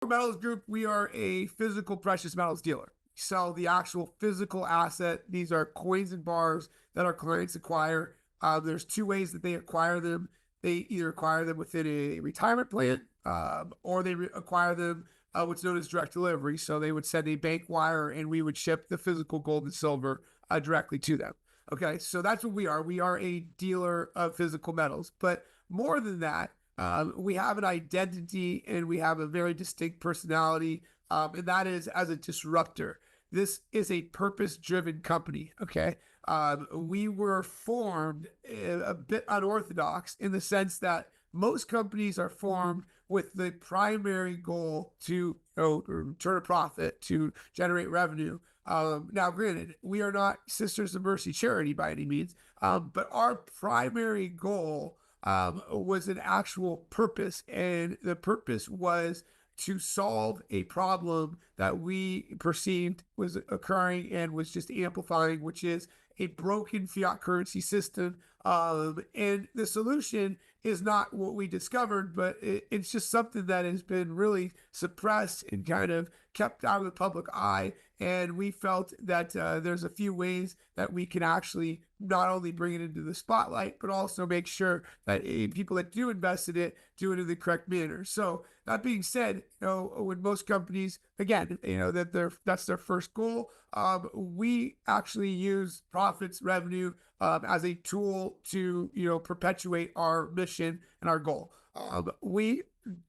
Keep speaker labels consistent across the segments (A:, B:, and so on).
A: Metals Group, we are a physical precious metals dealer. We sell the actual physical asset. These are coins and bars that our clients acquire. There's two ways that they acquire them. They either acquire them within a retirement plan, or they acquire them what's known as direct delivery. So they would send a bank wire, and we would ship the physical gold and silver directly to them. Okay, so that's what we are. We are a dealer of physical metals. But more than that, we have an identity and we have a very distinct personality, and that is as a disruptor. This is a purpose-driven company. Okay, we were formed a bit unorthodox in the sense that most companies are formed with the primary goal to turn a profit, to generate revenue. Now, granted, we are not Sisters of Mercy charity by any means, but our primary goal was an actual purpose, and the purpose was to solve a problem that we perceived was occurring and was just amplifying, which is a broken fiat currency system. And the solution is not what we discovered, but it's just something that has been really suppressed and kind of kept out of the public eye. And we felt that there's a few ways that we can actually not only bring it into the spotlight, but also make sure that people that do invest in it do it in the correct manner. So that being said, when most companies, again, that's their first goal, we actually use profits, revenue as a tool to perpetuate our mission and our goal. We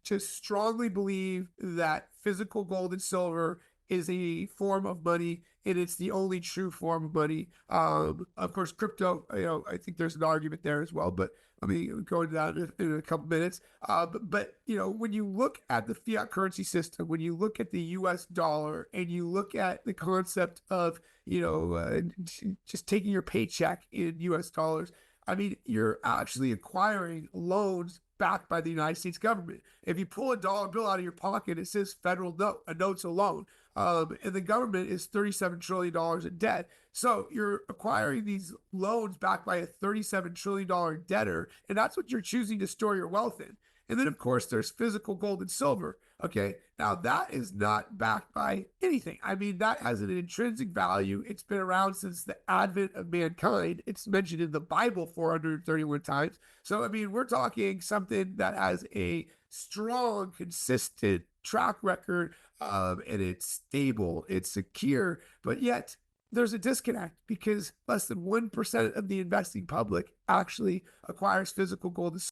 A: just strongly believe that physical gold and silver is a form of money, and it's the only true form of money. Of course, crypto, I think there's an argument there as well, but let me go into that in a couple minutes. But when you look at the fiat currency system, when you look at the US dollar, and you look at the concept of, just taking your paycheck in US dollars, I mean, you're actually acquiring loans backed by the United States government. If you pull a dollar bill out of your pocket, it says federal note, a note's a loan. And the government is $37 trillion in debt. So you're acquiring these loans backed by a $37 trillion debtor, and that's what you're choosing to store your wealth in. And then, of course, there's physical gold and silver. Okay, now that is not backed by anything. I mean, that has an intrinsic value. It's been around since the advent of mankind. It's mentioned in the Bible 431 times. So, I mean, we're talking something that has a strong, consistent track record, and it's stable, it's secure, but yet there's a disconnect because less than 1% of the investing public actually acquires physical gold and